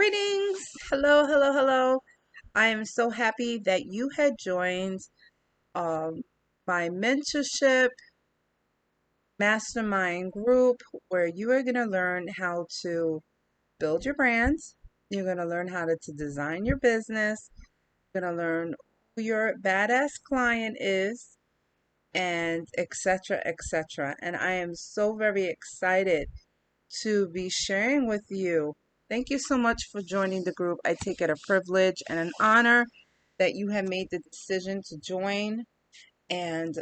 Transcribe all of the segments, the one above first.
Greetings. Hello, hello, hello. I am so happy that you had joined um, my mentorship mastermind group where you are going to learn how to build your brands. You're going to learn how to design your business. You're going to learn who your badass client is and etc., etc. And I am so very excited to be sharing with you. Thank you so much for joining the group. I take it a privilege and an honor that you have made the decision to join. And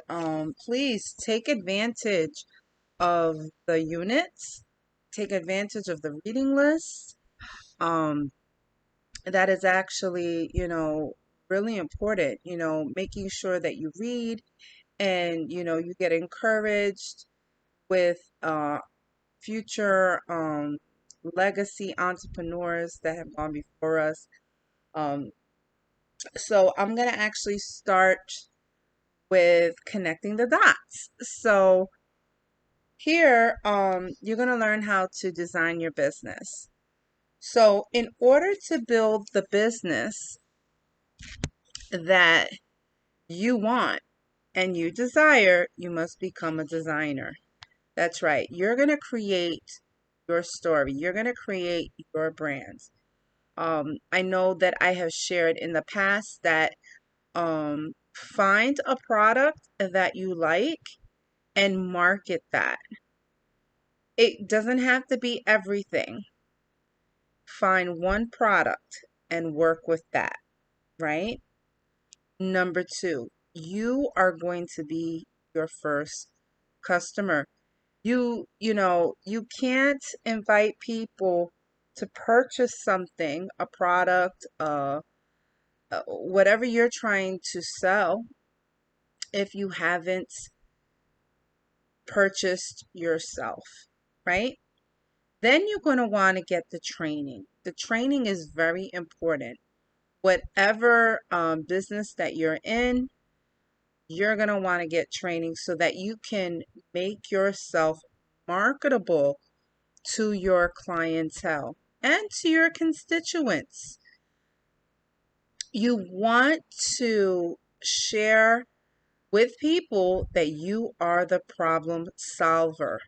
please take advantage of the units, take advantage of the reading list. Um, that is actually, really important, making sure that you read and, you get encouraged with future legacy entrepreneurs that have gone before us. Um, so I'm going to actually start with connecting the dots. So here, you're going to learn how to design your business. So in order to build the business that you want and you desire, you must become a designer. That's right. You're going to create your story. You're going to create your brands. I know that I have shared in the past that find a product that you like and market that. It doesn't have to be everything. Find one product and work with that, right? Number two, you are going to be your first customer. You can't invite people to purchase something, a product, whatever you're trying to sell, if you haven't purchased yourself, right? Then you're going to want to get the training. The training is very important. Whatever business that you're in, you're going to want to get training so that you can make yourself marketable to your clientele and to your constituents. You want to share with people that you are the problem solver.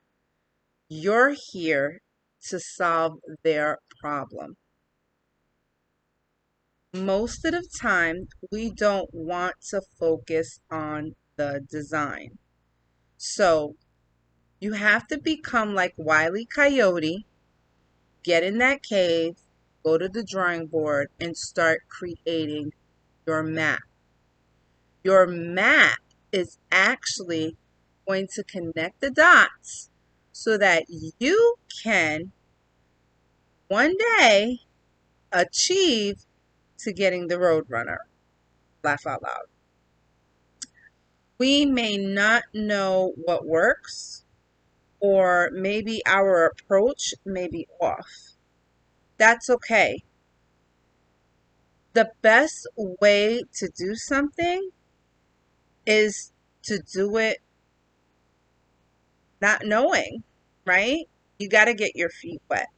You're here to solve their problem. Most of the time, we don't want to focus on the design. So you have to become like Wile E. Coyote, get in that cave, go to the drawing board, and start creating your map. Your map is actually going to connect the dots so that you can one day achieve to getting the Roadrunner. Laugh out loud. We may not know what works, or maybe our approach may be off. That's okay. The best way to do something is to do it not knowing, right? You got to get your feet wet.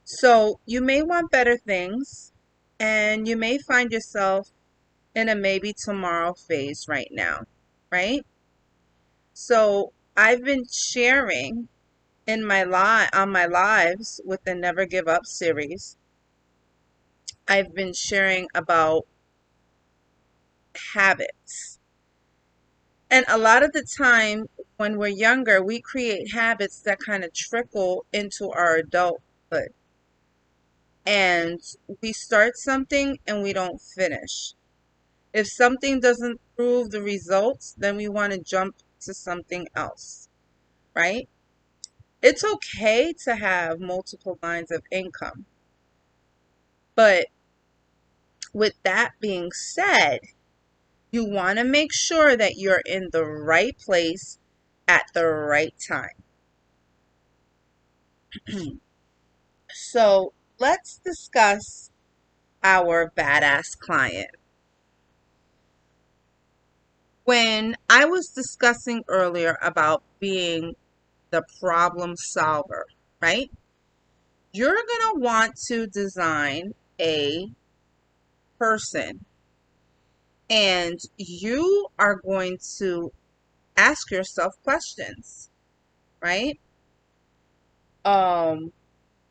So you may want better things, and you may find yourself in a maybe tomorrow phase right now, right? So I've been sharing in on my lives with the Never Give Up series. I've been sharing about habits. And a lot of the time when we're younger, we create habits that kind of trickle into our adulthood. And we start something and we don't finish. If something doesn't prove the results, then we want to jump to something else, right? It's okay to have multiple lines of income. But with that being said, you want to make sure that you're in the right place at the right time. So let's discuss our badass client. When I was discussing earlier about being the problem solver, right? you're going to want to design a person, and you are going to ask yourself questions, right? Um,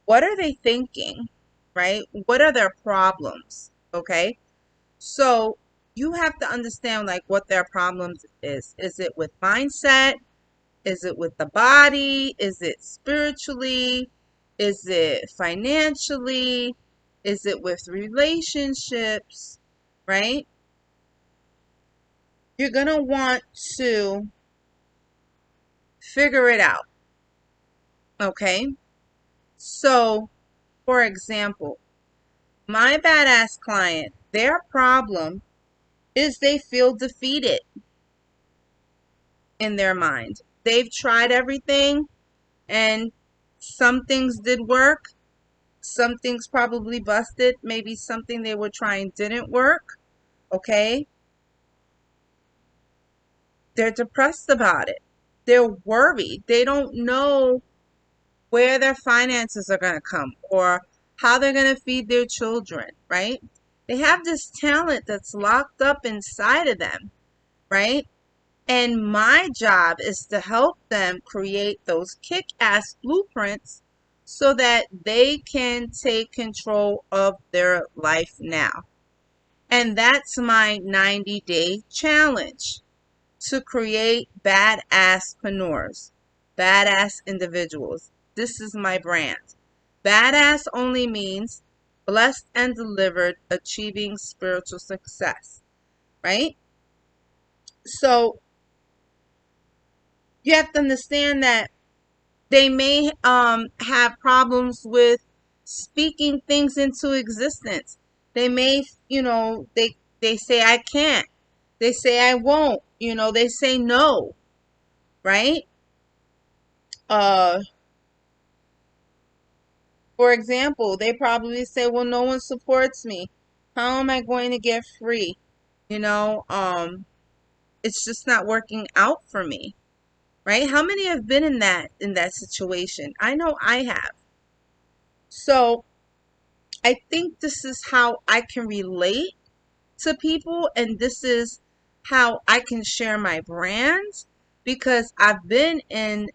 what are they thinking, right? What are their problems? Okay. So you have to understand like what their problems is. Is it with mindset? Is it with the body? Is it spiritually? Is it financially? Is it with relationships? Right? You're going to want to figure it out. Okay. So, for example, my badass client, their problem is they feel defeated in their mind. They've tried everything and some things did work, some things probably busted, maybe something they were trying didn't work. Okay. They're depressed about it. They're worried. They don't know where their finances are going to come or how they're going to feed their children, right? They have this talent that's locked up inside of them, right? And my job is to help them create those kick-ass blueprints so that they can take control of their life now. And that's my 90-day challenge, to create badass-preneurs, badass individuals. This is my brand. Badass only means blessed and delivered, achieving spiritual success, right? So you have to understand that they may have problems with speaking things into existence. They may, they say I can't. They say I won't. They say no, right? Uh, for example, they probably say, well, no one supports me. How am I going to get free? You know, um, it's just not working out for me, right? How many have been in that situation? I know I have. So I think this is how I can relate to people, and this is how I can share my brand because I've been in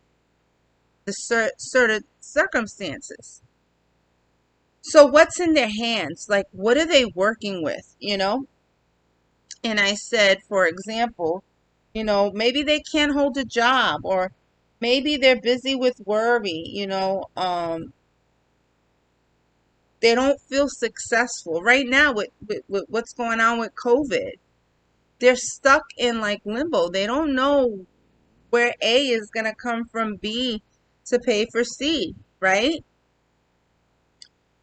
the certain circumstances. So what's in their hands? Like, what are they working with? And I said, for example, maybe they can't hold a job, or maybe they're busy with worry. They don't feel successful right now with what's going on with COVID. They're stuck in like limbo. They don't know where A is going to come from B to pay for C, right?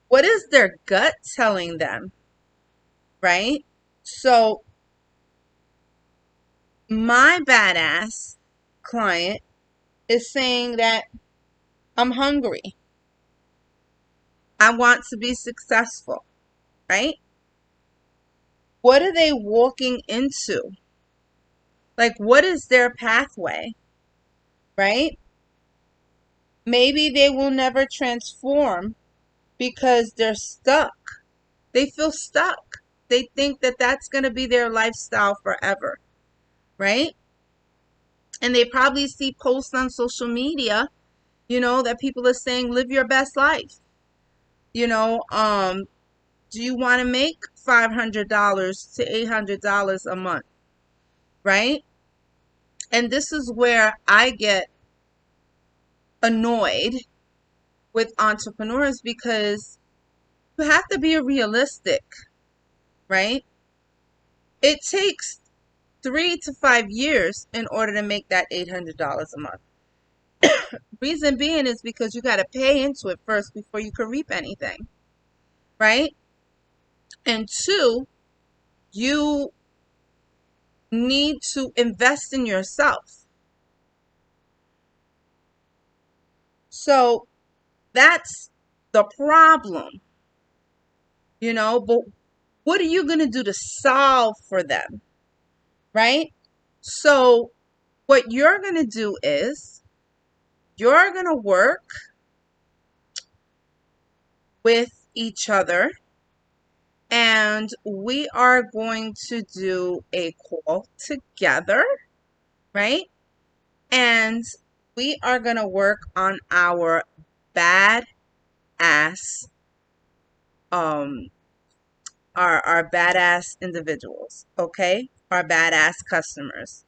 What is their gut telling them, right? So my badass client is saying that I'm hungry. I want to be successful, right? What are they walking into? Like, what is their pathway, right? Maybe they will never transform because they're stuck. They feel stuck. They think that that's going to be their lifestyle forever, right? And they probably see posts on social media, that people are saying, live your best life. You know, um, do you want to make $500 to $800 a month, right? And this is where I get annoyed with entrepreneurs because you have to be realistic, right? It takes 3 to 5 years in order to make that $800 a month. Reason being is because you got to pay into it first before you can reap anything, right? And two, you need to invest in yourself. So that's the problem. But what are you going to do to solve for them, right? So what you're going to do is you're going to work with each other, and we are going to do a call together, right? And we are going to work on our badass um our badass individuals, okay? Our badass customers.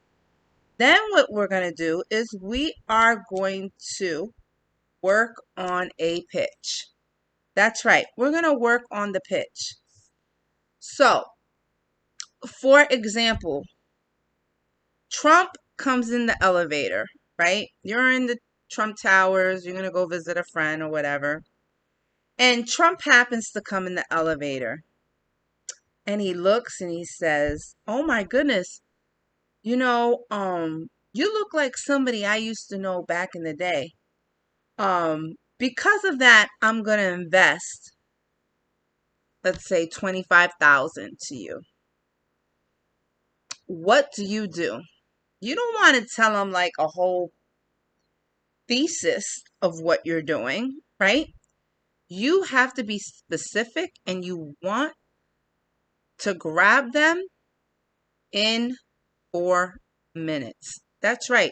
Then what we're going to do is we are going to work on a pitch. That's right. We're going to work on the pitch. So, for example, Trump comes in the elevator, right? You're in the Trump Towers, you're going to go visit a friend or whatever. And Trump happens to come in the elevator. And he looks and he says, "Oh my goodness, you look like somebody I used to know back in the day. Because of that, I'm going to invest, let's say 25,000 to you." What do? You don't want to tell him like a whole thesis of what you're doing, right? You have to be specific and you want to grab them in 4 minutes. That's right.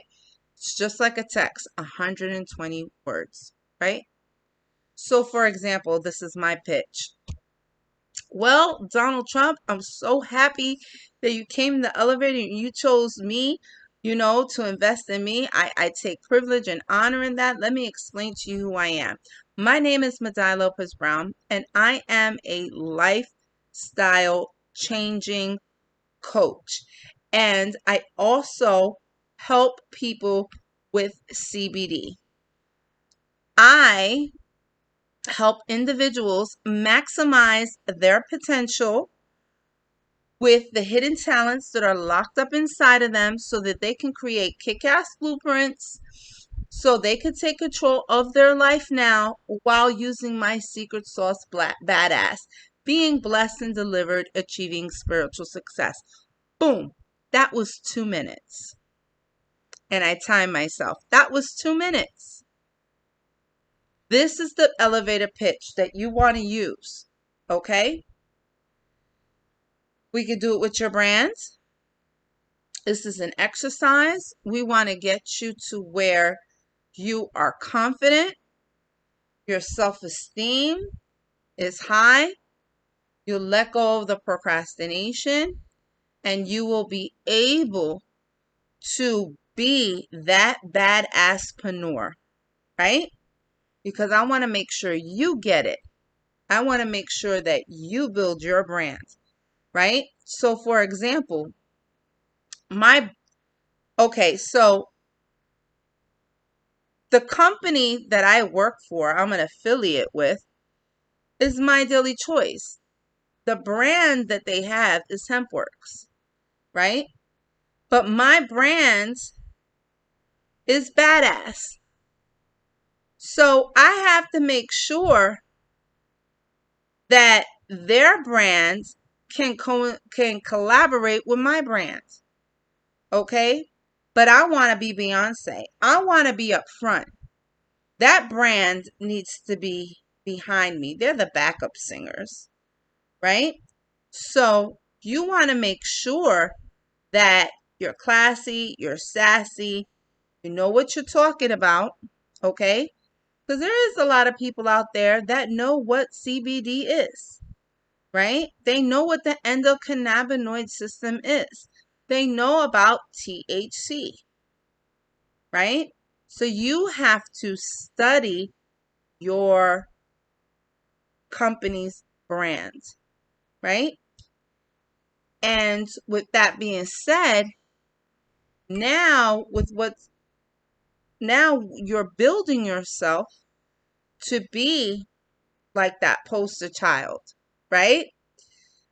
It's just like a text, 120 words, right? So, for example, this is my pitch. "Well, Donald Trump, I'm so happy that you came in the elevator and you chose me, to invest in me. I take privilege and honor in that. Let me explain to you who I am. My name is Madai Lopez Brown, and I am a lifestyle changing coach. And I also help people with CBD. I help individuals maximize their potential with the hidden talents that are locked up inside of them so that they can create kick-ass blueprints so they can take control of their life now while using my secret sauce badass, being blessed and delivered, achieving spiritual success." Boom. That was 2 minutes. And I timed myself. That was 2 minutes. This is the elevator pitch that you want to use. Okay? We could do it with your brands. This is an exercise. We want to get you to where you are confident, your self-esteem is high, you'll let go of the procrastination, and you will be able to be that badass-preneur, right? Because I want to make sure you get it. I want to make sure that you build your brand, right? So, for example, so the company that I work for, I'm an affiliate with, is My Daily Choice. The brand that they have is HempWorks, right? But my brand is badass. So I have to make sure that their brands can collaborate with my brand. Okay? But I want to be Beyonce. I want to be up front. That brand needs to be behind me. They're the backup singers, right? So you want to make sure that you're classy, you're sassy, you know what you're talking about, okay? Because there is a lot of people out there that know what CBD is, right? They know what the endocannabinoid system is. They know about THC, right? So you have to study your company's brand, right? And with that being said, now now you're building yourself to be like that poster child, right?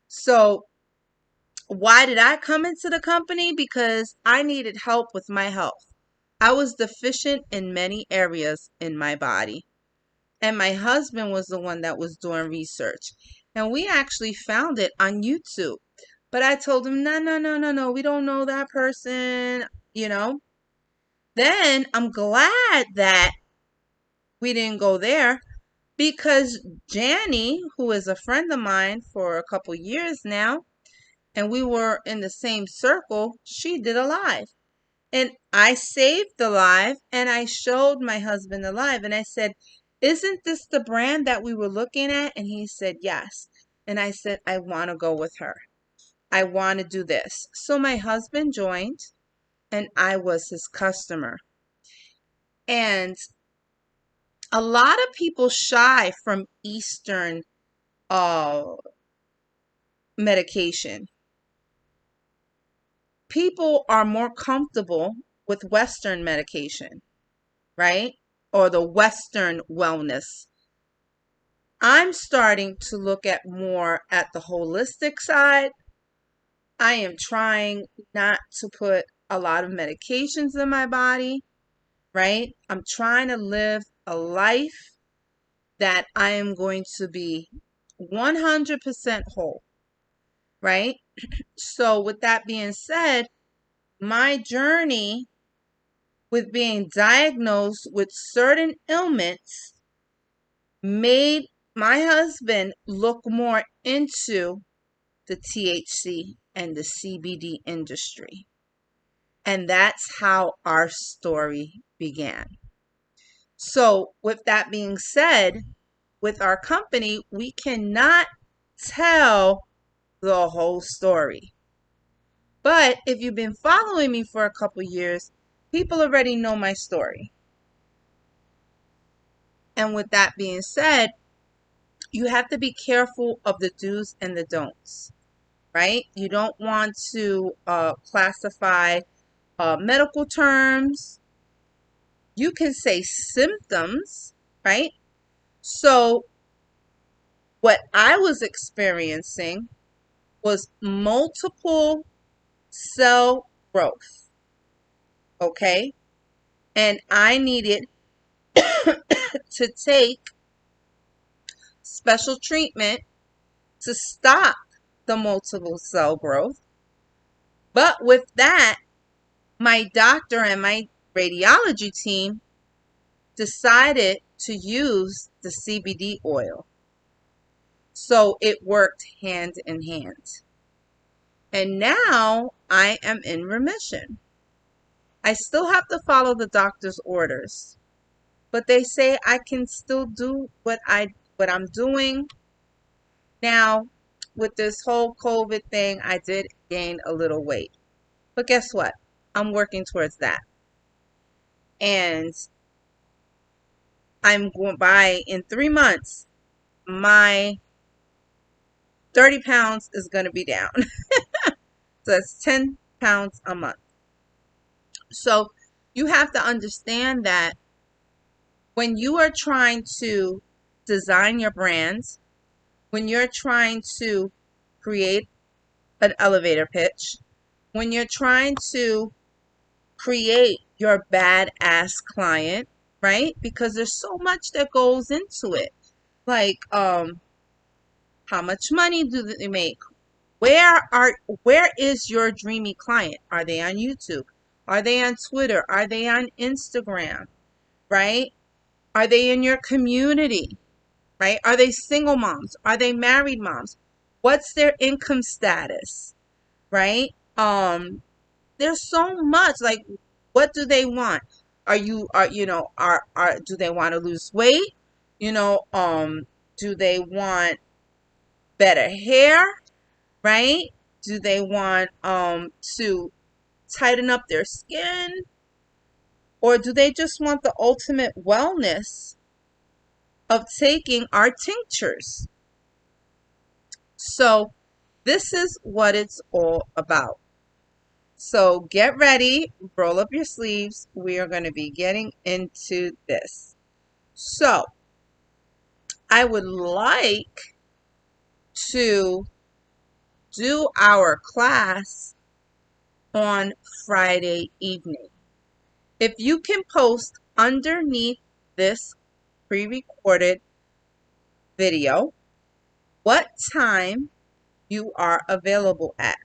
So why did I come into the company? Because I needed help with my health. I was deficient in many areas in my body. And my husband was the one that was doing research. And we actually found it on YouTube. But I told him, no, no, no, no, no, we don't know that person, you know. Then I'm glad that we didn't go there Because Janny, who is a friend of mine for a couple years now, and we were in the same circle, she did a live. And I saved the live and I showed my husband the live and I said, "Isn't this the brand that we were looking at?" And he said, "Yes." And I said, "I want to go with her. I want to do this." So my husband joined and I was his customer. And a lot of people shy from Eastern uh, medication. People are more comfortable with Western medication, right? Or the Western wellness. I'm starting to look at more at the holistic side. I am trying not to put a lot of medications in my body, right? I'm trying to live a life that I am going to be 100% whole, right? So, with that being said, my journey with being diagnosed with certain ailments made my husband look more into the THC and the CBD industry. And that's how our story began. So, with that being said, with our company, we cannot tell the whole story. But if you've been following me for a couple years, people already know my story. And with that being said, you have to be careful of the do's and the don'ts, right? You don't want to classify medical terms. You can say symptoms, right? So, what I was experiencing was multiple cell growth, okay? And I needed to take special treatment to stop the multiple cell growth. But with that, my doctor and my radiology team decided to use the CBD oil. So it worked hand in hand. And now I am in remission. I still have to follow the doctor's orders, but they say I can still do what I'm doing. Now, with this whole COVID thing, I did gain a little weight. But guess what? I'm working towards that. And I'm going by in 3 months, my 30 pounds is going to be down. So that's 10 pounds a month. So you have to understand that when you are trying to design your brands, when you're trying to create an elevator pitch, when you're trying to create your badass client, right? Because there's so much that goes into it. Like, how much money do they make? Where is your dreamy client? Are they on YouTube? Are they on Twitter? Are they on Instagram? Right? Are they in your community? Right? Are they single moms? Are they married moms? What's their income status? Right? There's so much. Like, what do they want? Are do they want to lose weight? Do they want better hair? Right? Do they want to tighten up their skin? Or do they just want the ultimate wellness of taking our tinctures? So, this is what it's all about. So, get ready, roll up your sleeves. We are going to be getting into this. So, I would like to do our class on Friday evening. If you can post underneath this pre-recorded video what time you are available at.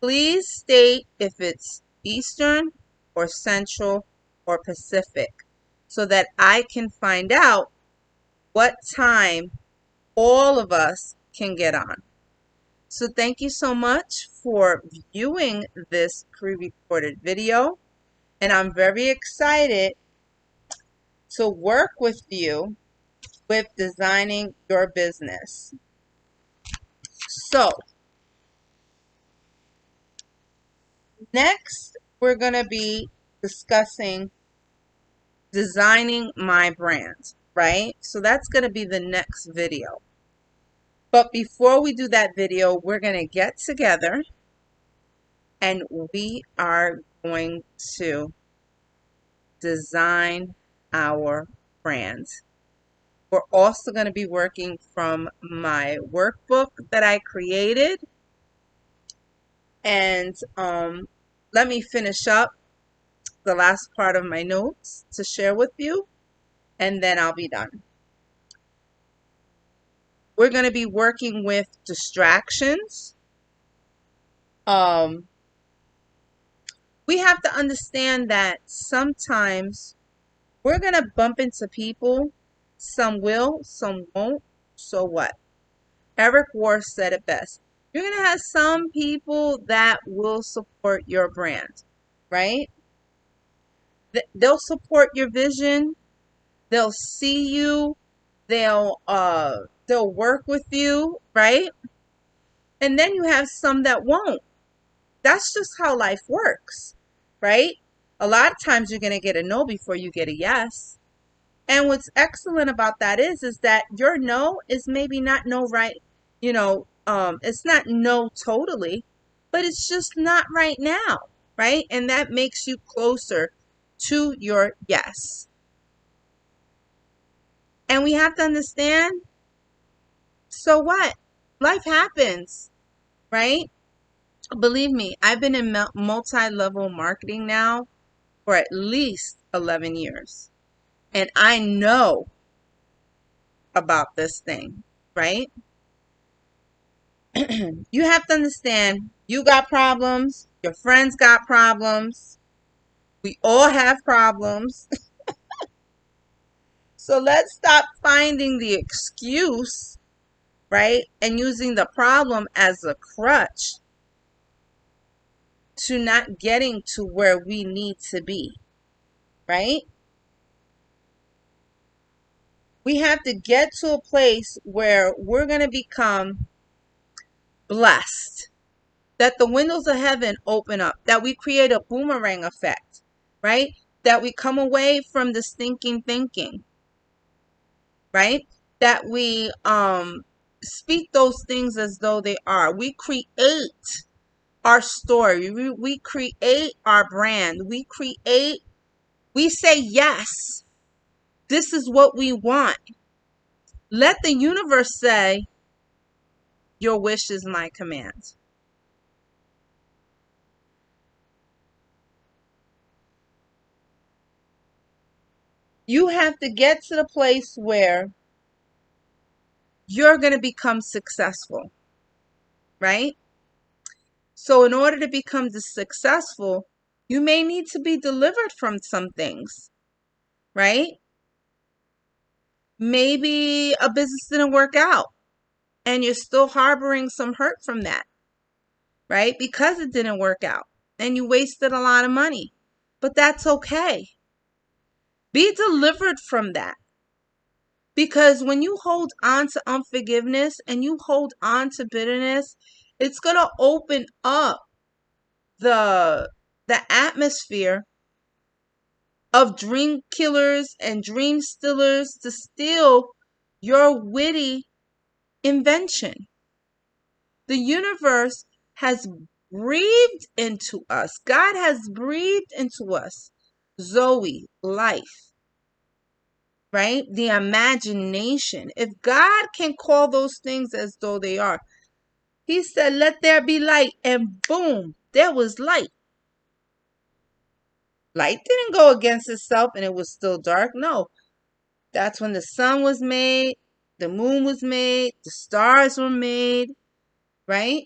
Please state if it's Eastern or Central or Pacific so that I can find out what time all of us can get on. So thank you so much for viewing this pre-recorded video. And I'm very excited to work with you with designing your business. So next, we're going to be discussing designing my brand, right? So that's going to be the next video. But before we do that video, we're going to get together and we are going to design our brand. We're also going to be working from my workbook that I created. And let me finish up the last part of my notes to share with you, and then I'll be done. We're going to be working with distractions. We have to understand that sometimes we're going to bump into people. Some will, some won't. So what? Eric Worre said it best. You're going to have some people that will support your brand, right? They'll support your vision. They'll see you. They'll work with you, right? And then you have some that won't. That's just how life works, right? A lot of times you're going to get a no before you get a yes. And what's excellent about that is that your no is maybe not no right, it's not no totally, but it's just not right now, right? And that makes you closer to your yes. And we have to understand, so what? Life happens, right? Believe me, I've been in multi-level marketing now for at least 11 years. And I know about this thing, right? You have to understand, you got problems, your friends got problems, we all have problems. So let's stop finding the excuse, right? And using the problem as a crutch to not getting to where we need to be, right? We have to get to a place where we're going to become blessed, that the windows of heaven open up, that we create a boomerang effect, right? That we come away from the stinking thinking, right? That we speak those things as though they are. We create our story. We create our brand. We say yes. This is what we want. Let the universe say, your wish is my command. You have to get to the place where you're going to become successful, right? So in order to become successful, you may need to be delivered from some things, right? Maybe a business didn't work out and you're still harboring some hurt from that, right? Because it didn't work out and you wasted a lot of money. But that's okay. Be delivered from that. Because when you hold on to unforgiveness and you hold on to bitterness, it's going to open up the atmosphere of dream killers and dream stealers to steal your witty invention. The universe has breathed into us. God has breathed into us Zoe, life, right? The imagination. If God can call those things as though they are, He said, let there be light, and boom, there was light. Light didn't go against itself and it was still dark. No, that's when the sun was made, the moon was made, the stars were made, right?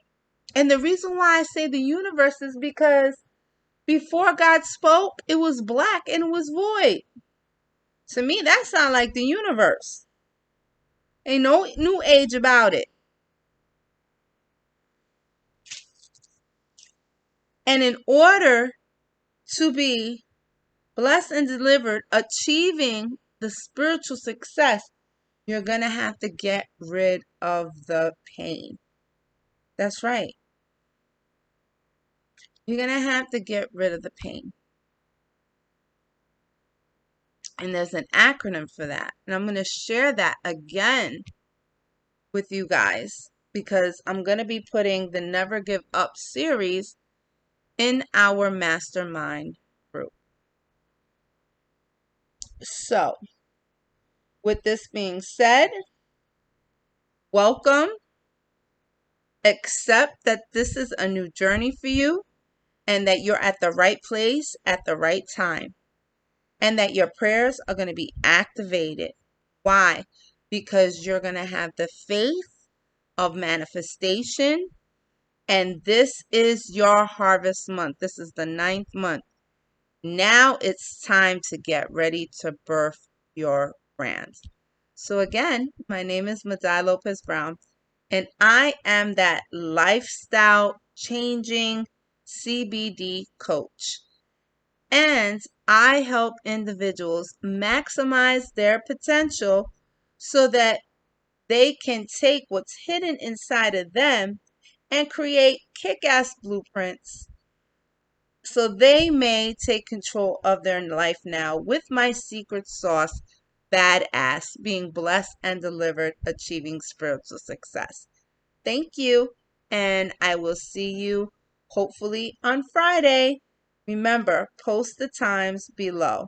And the reason why I say the universe is because before God spoke, it was black and it was void. To me, that sounds like the universe. Ain't no new age about it. And in order to be blessed and delivered, achieving the spiritual success, you're going to have to get rid of the pain. That's right. You're going to have to get rid of the pain. And there's an acronym for that. And I'm going to share that again with you guys because I'm going to be putting the Never Give Up series in our mastermind group. So, with this being said, welcome. Accept that this is a new journey for you and that you're at the right place at the right time and that your prayers are going to be activated. Why? Because you're going to have the faith of manifestation, and this is your harvest month. This is the 9th month. Now it's time to get ready to birth your brand. So again, my name is Madai Lopez Brown, and I am that lifestyle changing CBD coach. And I help individuals maximize their potential so that they can take what's hidden inside of them and create kick-ass blueprints so they may take control of their life now with my secret sauce, badass, being blessed and delivered, achieving spiritual success. Thank you, and I will see you hopefully on Friday. Remember, post the times below.